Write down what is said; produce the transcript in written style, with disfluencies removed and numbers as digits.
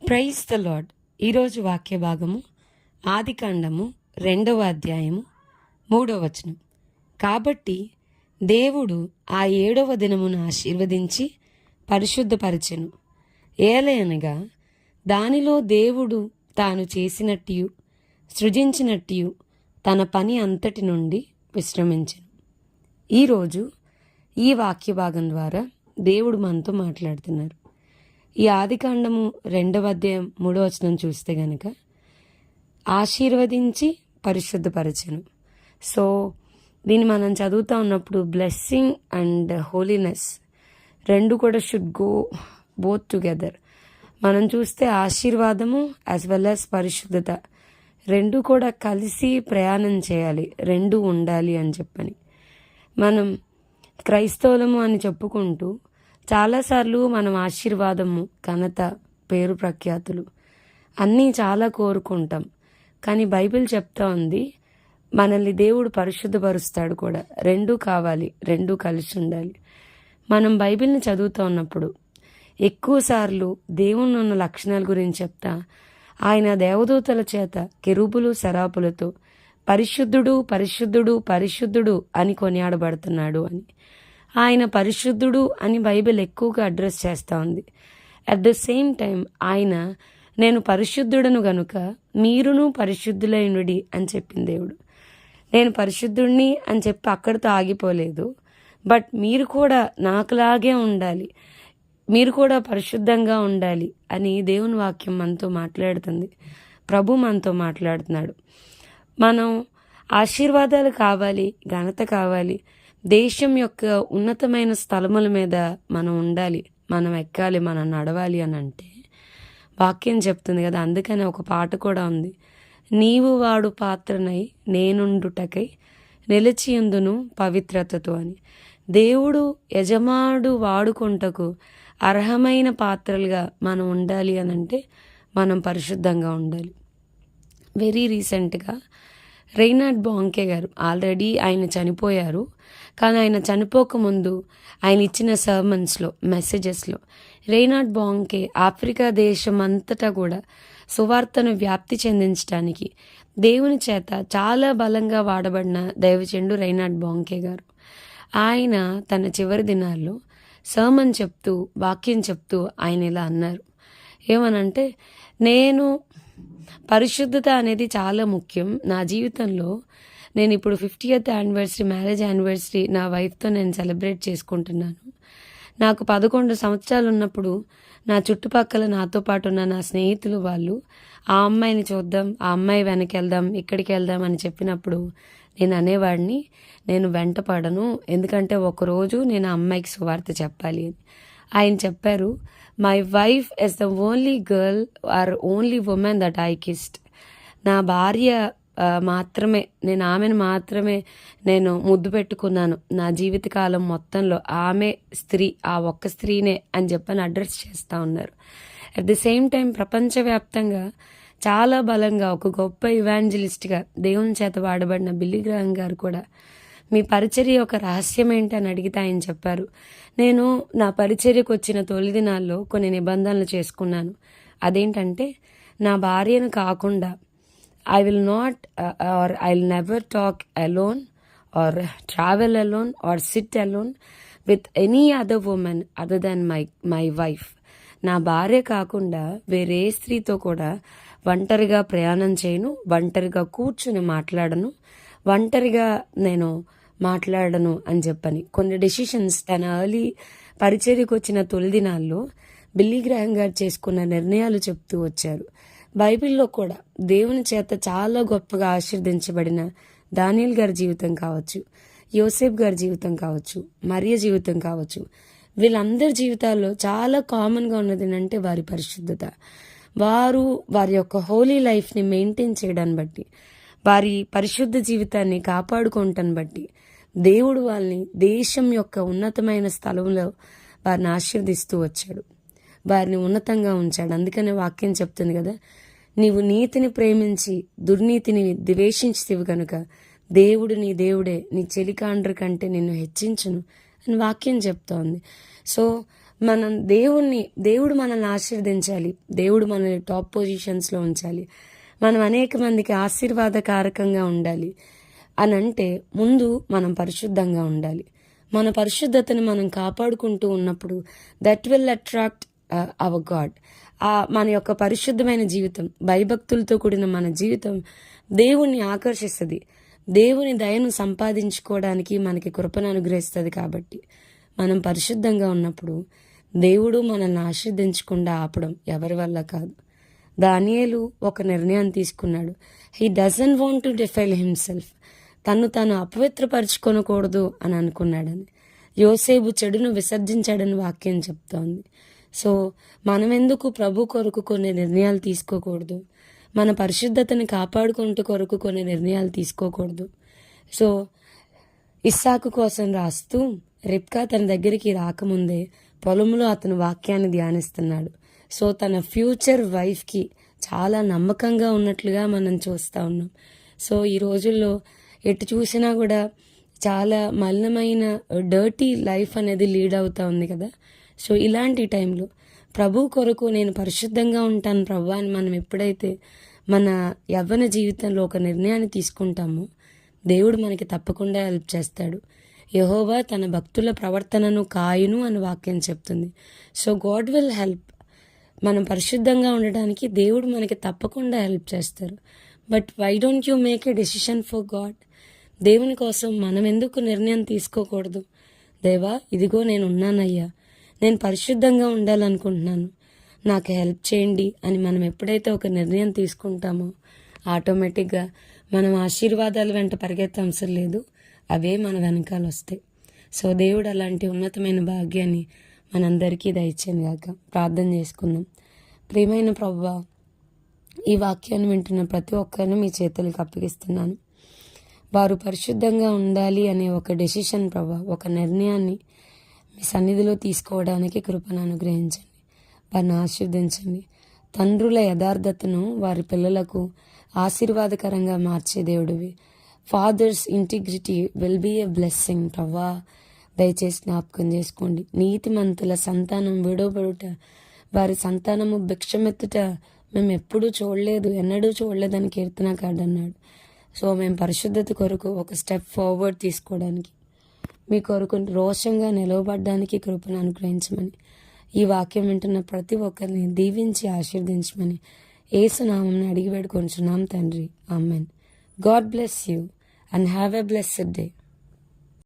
Praise the lord. ఈరోజు వాక్య భాగము ఆదికాండము 2వ అధ్యాయము 3వ వచనం. కాబట్టి దేవుడు ఆ 7వ దినమును ఆశీర్వదించి పరిశుద్ధపరచెను. ఏలయనగా దానిలో దేవుడు తాను చేసినట్టు సృజించినట్టు తన పని అంతటి నుండి విశ్రమించెను. ఈరోజు ఈ వాక్య భాగం ద్వారా దేవుడు మనతో మాట్లాడుతున్నారు. ఈ ఆదికాండము 2వ అధ్యాయం 3వ వచనం చూస్తే గనక ఆశీర్వదించి పరిశుద్ధపరచెను. సో దీన్ని మనం చదువుతూ ఉన్నప్పుడు బ్లెస్సింగ్ అండ్ హోలీనెస్ రెండు కూడా షుడ్ గో బోత్ టుగెదర్. మనం చూస్తే ఆశీర్వాదము యాజ్ వెల్ యాజ్ పరిశుద్ధత రెండు కూడా కలిసి ప్రయాణం చేయాలి, రెండు ఉండాలి అని చెప్పని. మనం క్రైస్తవులము అని చెప్పుకుంటూ చాలాసార్లు మనం ఆశీర్వాదము, ఘనత, పేరు ప్రఖ్యాతులు అన్నీ చాలా కోరుకుంటాం. కానీ బైబిల్ చెప్తా ఉంది మనల్ని దేవుడు పరిశుద్ధపరుస్తాడు కూడా. రెండూ కావాలి, రెండూ కలిసి ఉండాలి. మనం బైబిల్ని చదువుతూ ఉన్నప్పుడు ఎక్కువసార్లు దేవుని ఉన్న లక్షణాల గురించి చెప్తా ఆయన దేవదూతల చేత కెరూబులు సెరాపులతో పరిశుద్ధుడు పరిశుద్ధుడు పరిశుద్ధుడు అని కొనియాడబడుతున్నాడు అని. ఆయన పరిశుద్ధుడు అని బైబిల్ ఎక్కువగా అడ్రస్ చేస్తూ ఉంది. అట్ ద సేమ్ టైం ఆయన నేను పరిశుద్ధుడను గనుక మీరును పరిశుద్ధులైనడి అని చెప్పింది దేవుడు. నేను పరిశుద్ధుడిని అని చెప్పి అక్కడితో ఆగిపోలేదు, బట్ మీరు కూడా నాకులాగే ఉండాలి, మీరు కూడా పరిశుద్ధంగా ఉండాలి అని దేవుని వాక్యం మనతో మాట్లాడుతుంది. ప్రభు మనతో మాట్లాడుతున్నాడు. మనం ఆశీర్వాదాలు కావాలి, ఘనత కావాలి, దేశం యొక్క ఉన్నతమైన స్థలముల మీద మనం ఉండాలి, మనం ఎక్కాలి, మనం నడవాలి అని అంటే వాక్యం చెప్తుంది కదా. అందుకని ఒక పాట కూడా ఉంది, నీవు వాడు పాత్రనై నేనుండుటకై నిలిచియుందును పవిత్రతతో అని. దేవుడు యజమానుడు వాడుకుంటకు అర్హమైన పాత్రలుగా మనం ఉండాలి అని అంటే మనం పరిశుద్ధంగా ఉండాలి. వెరీ రీసెంట్గా రైనార్డ్ బాంకే గారు, ఆల్రెడీ ఆయన చనిపోయారు, కానీ ఆయన చనిపోకముందు ఆయన ఇచ్చిన సర్మన్స్లో, మెసేజెస్లో రైనార్డ్ బాంకే ఆఫ్రికా దేశం అంతటా కూడా సువార్తను వ్యాప్తి చెందించడానికి దేవుని చేత చాలా బలంగా వాడబడిన దైవజనుడు రైనార్డ్ బాంకే గారు. ఆయన తన చివరి దినాల్లో సర్మన్ చెప్తూ, వాక్యం చెప్తూ ఆయన ఇలా అన్నారు. ఏమనంటే, నేను పరిశుద్ధత అనేది చాలా ముఖ్యం నా జీవితంలో. నేను ఇప్పుడు 50th యానివర్సరీ, మ్యారేజ్ యానివర్సరీ నా వైఫ్తో నేను సెలబ్రేట్ చేసుకుంటున్నాను. నాకు 11 సంవత్సరాలు ఉన్నప్పుడు నా చుట్టుపక్కల నాతో పాటు ఉన్న నా స్నేహితులు వాళ్ళు ఆ అమ్మాయిని చూద్దాం, ఆ అమ్మాయి వెనకెళ్దాం, ఇక్కడికి వెళ్దాం అని చెప్పినప్పుడు నేను అనేవాడిని, నేను వెంట పడను, ఎందుకంటే ఒకరోజు నేను ఆ అమ్మాయికి సువార్త చెప్పాలి అని. ఆయన చెప్పారు, my wife is the only girl or only women that I kissed. నా భార్య మాత్రమే, నేను ఆమెను మాత్రమే నేను ముద్దు పెట్టుకున్నాను నా జీవితకాలం మొత్తంలో, ఆమె స్త్రీ, ఆ ఒక్క స్త్రీనే అని చెప్పని అడ్రస్ చేస్తూ ఉన్నారు. అట్ ది సేమ్ టైం ప్రపంచవ్యాప్తంగా చాలా బలంగా ఒక గొప్ప ఇవాంజలిస్ట్గా దేవుని చేత వాడబడిన బిల్లీ గ్రాహం గారు కూడా మీ పరిచర్య యొక్క రహస్యం ఏంటి అని అడిగితే ఆయన చెప్పారు, నేను నా పరిచర్యకు వచ్చిన తొలి దినాల్లో కొన్ని నిబంధనలు చేసుకున్నాను. అదేంటంటే, నా భార్యను కాకుండా I will not or I'll never talk alone or travel alone or sit alone with any other woman other than my wife. నా భార్య కాకుండా వేరే స్త్రీతో కూడా ఒంటరిగా ప్రయాణం చేయను, ఒంటరిగా కూర్చుని మాట్లాడను, ఒంటరిగా నేను మాట్లాడను అని చెప్పని కొన్ని డెసిషన్స్ తన ఎర్లీ పరిచర్యకు వచ్చిన తొలి దినాల్లో బిల్లీ గ్రాహం గారు చేసుకున్న నిర్ణయాలు చెప్తూ వచ్చారు. బైబిల్లో కూడా దేవుని చేత చాలా గొప్పగా ఆశీర్వదించబడిన దానియేల్ గారి జీవితం కావచ్చు, యోసేఫ్ గారి జీవితం కావచ్చు, మరియ జీవితం కావచ్చు, వీళ్ళందరి జీవితాల్లో చాలా కామన్గా ఉన్నది అంటే వారి పరిశుద్ధత. వారి యొక్క హోలీ లైఫ్ని మెయింటైన్ చేయడాన్ని బట్టి, వారి పరిశుద్ధ జీవితాన్ని కాపాడుకోవటాన్ని బట్టి దేవుడు వాళ్ళని దేశం యొక్క ఉన్నతమైన స్థలంలో వారిని ఆశీర్దిస్తూ వచ్చాడు, వారిని ఉన్నతంగా ఉంచాడు. అందుకనే వాక్యం చెప్తుంది కదా, నీవు నీతిని ప్రేమించి దుర్నీతిని ద్వేషించితివి కనుక దేవుడు నీ దేవుడే, నీ చెలికాండ్ర కంటే నిన్ను హెచ్చించును అని వాక్యం చెప్తోంది. సో దేవుడు మనల్ని ఆశీర్వదించాలి, దేవుడు మనల్ని టాప్ పొజిషన్స్లో ఉంచాలి, మనం అనేక మందికి ఆశీర్వాదకారకంగా ఉండాలి అని అంటే ముందు మనం పరిశుద్ధంగా ఉండాలి. మన పరిశుద్ధతను మనం కాపాడుకుంటూ ఉన్నప్పుడు that will attract hour God. మన యొక్క పరిశుద్ధమైన జీవితం, భయభక్తులతో కూడిన మన జీవితం దేవుణ్ణి ఆకర్షిస్తుంది, దేవుని దయను సంపాదించుకోవడానికి మనకి కృపను అనుగ్రహిస్తుంది. కాబట్టి మనం పరిశుద్ధంగా ఉన్నప్పుడు దేవుడు మనల్ని ఆశీర్దించకుండా ఆపడం ఎవరి వల్ల కాదు. దానియేలు ఒక నిర్ణయం తీసుకున్నాడు. He doesn't want to defile himself. తాను అపవిత్రపరచుకొనకూడదు అని అనుకున్నాడని. యోసేపు చెడును విసర్జించాడని వాక్యం చెప్తోంది. సో మనం ఎందుకు ప్రభు కొరకు కొన్ని నిర్ణయాలు తీసుకోకూడదు, మన పరిశుద్ధతని కాపాడుకుంటూ కొరకు కొన్ని నిర్ణయాలు తీసుకోకూడదు. సో ఇస్సాకు కోసం రాస్తూ రిబ్కా తన దగ్గరికి రాకముందే పొలంలో అతను వాక్యాన్ని ధ్యానిస్తున్నాడు. సో తన ఫ్యూచర్ వైఫ్కి చాలా నమ్మకంగా ఉన్నట్లుగా మనం చూస్తూ ఉన్నాం. సో ఈ రోజుల్లో ఎటు చూసినా కూడా చాలా మలినమైన డర్టీ లైఫ్ అనేది లీడ్ అవుతూ ఉంది కదా. సో ఇలాంటి టైంలో ప్రభు కొరకు నేను పరిశుద్ధంగా ఉంటాను ప్రభు అని మనం ఎప్పుడైతే మన యవ్వన జీవితంలో ఒక నిర్ణయాన్ని తీసుకుంటామో దేవుడు మనకి తప్పకుండా హెల్ప్ చేస్తాడు. యెహోవా తన భక్తుల ప్రవర్తనను కాయును అని వాక్యం చెప్తుంది. So God will help. మనం పరిశుద్ధంగా ఉండడానికి దేవుడు మనకి తప్పకుండా హెల్ప్ చేస్తారు. But why don't you make a decision for God? దేవుని కోసం మనం ఎందుకు నిర్ణయం తీసుకోకూడదు? దేవా, ఇదిగో నేను ఉన్నానయ్యా, నేను పరిశుద్ధంగా ఉండాలనుకుంటున్నాను, నాకు హెల్ప్ చేయండి అని మనం ఎప్పుడైతే ఒక నిర్ణయం తీసుకుంటామో ఆటోమేటిక్గా మనం ఆశీర్వాదాల వెంట పరిగెత్తే అవసరం లేదు, అవే మన వెనకాల వస్తాయి. సో దేవుడు అలాంటి ఉన్నతమైన భాగ్యాన్ని మనందరికీ దయచేయను గాక. ప్రార్థన చేసుకుందాం. ప్రియమైన ప్రభువా, ఈ వాక్యాన్ని వింటున్న ప్రతి ఒక్కరిని మీ చేతులకు అప్పగిస్తున్నాను. వారు పరిశుద్ధంగా ఉండాలి అనే ఒక డెసిషన్ ప్రభా, ఒక నిర్ణయాన్ని మీ సన్నిధిలో తీసుకోవడానికి కృపను అనుగ్రహించండి, వారిని ఆశీర్వదించండి. తండ్రుల యథార్థతను వారి పిల్లలకు ఆశీర్వాదకరంగా మార్చే దేవుడివి. Fathers integrity will be a blessing ప్రభా, దయచేసి జ్ఞాపకం చేసుకోండి. నీతిమంతుల సంతానం విడవబడుట, వారి సంతానము భిక్షమెత్తుట మేము ఎప్పుడూ చూడలేదు, ఎన్నడూ చూడలేదని కీర్తనకారుడు అన్నాడు. సో మేము పరిశుద్ధత కొరకు ఒక స్టెప్ ఫార్వర్డ్ తీసుకోవడానికి, మీ కొరకు రోషంగా నిలవబడడానికి కృపను అనుగ్రహించమని, ఈ వాక్యం వింటున్న ప్రతి ఒక్కరిని దీవించి ఆశీర్వదించమని యేసు నామమున అడిగి వేడుకొంచున్నాం తండ్రి. Amen. God bless you and have a blessed day.